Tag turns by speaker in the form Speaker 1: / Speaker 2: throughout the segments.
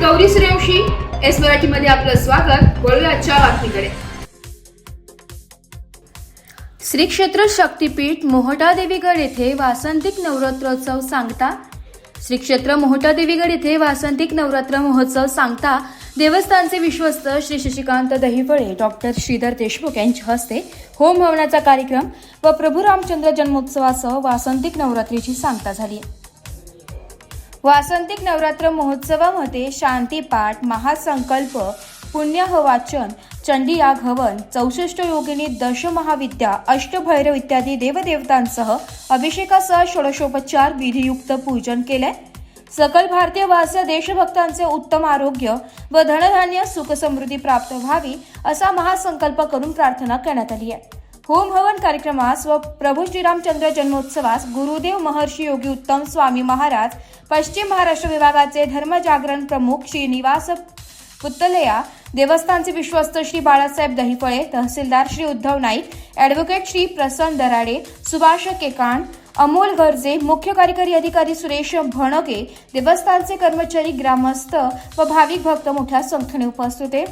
Speaker 1: Gauri Suryavanshi. S Marathi मध्ये आपलं स्वागत. वळूया आजच्या बातमीकडे.
Speaker 2: श्री क्षेत्र शक्तीपीठ मोहटा देवीगड येथे वासंतिक नवरात्रोत्सव सांगता. श्री क्षेत्र मोहटा देवीगड येथे वासंतिक नवरात्र महोत्सव सांगता देवस्थानचे विश्वस्त श्री शशिकांत दहिफळे, डॉक्टर श्रीधर देशमुख यांच्या हस्ते होम हवनाचा कार्यक्रम व प्रभू रामचंद्र जन्मोत्सवासह वासंतिक नवरात्रीची सांगता झाली. वासंतिक नवरात्र महोत्सवामध्ये शांतीपाठ, महासंकल्प, पुण्यहवाचन, चंडीयाग हवन, 64 योगिनी, दशमहाविद्या, अष्टभैरव इत्यादी देवदेवतांसह अभिषेकासह षोडशोपचार विधियुक्त पूजन केले. सकल भारतीय वास्य देशभक्तांचे उत्तम आरोग्य व धनधान्य सुखसमृद्धी प्राप्त व्हावी असा महासंकल्प करून प्रार्थना करण्यात आली आहे. होम हवन कार्यक्रमास व प्रभू श्रीरामचंद्र जन्मोत्सवास गुरुदेव महर्षी योगी उत्तम स्वामी महाराज, पश्चिम महाराष्ट्र विभागाचे धर्मजागरण प्रमुख श्रीनिवास पुतलेया, देवस्थानचे विश्वस्त श्री बाळासाहेब दहिफळे, तहसीलदार श्री उद्धव नाईक, ॲडव्होकेट श्री प्रसन्न दराडे, सुभाष केकाण, अमोल गर्जे, मुख्य कार्यकारी अधिकारी सुरेश भणगे, देवस्थानचे कर्मचारी, ग्रामस्थ व भाविक भक्त मोठ्या संख्येने उपस्थित होते.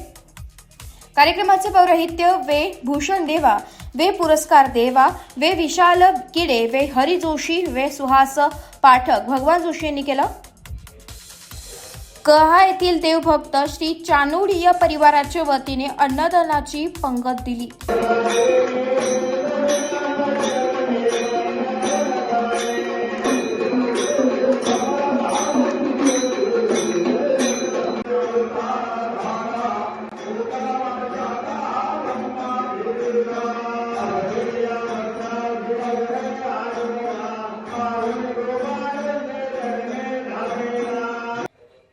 Speaker 2: कार्यक्रमाचे पौरोहित्य वे भूषण देवा, वे पुरस्कार देवा, वे विशाल किडे, वे हरी जोशी, वे सुहास पाठक, भगवान जोशी यांनी केलं. कहा येथील देवभक्त श्री चानुडीय परिवाराच्या वतीने अन्नदानाची पंगत दिली.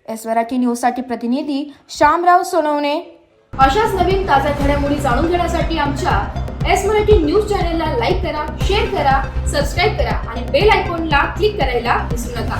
Speaker 2: एस मराठी न्यूजसाठी प्रतिनिधी श्यामराव सोनवणे.
Speaker 1: अशाच नवीन ताज्या घडामोडी जाणून घेण्यासाठी आमच्या एस मराठी न्यूज चॅनलला लाईक करा, शेअर करा, सबस्क्राईब करा आणि बेल आयकॉनला क्लिक करायला विसरू नका.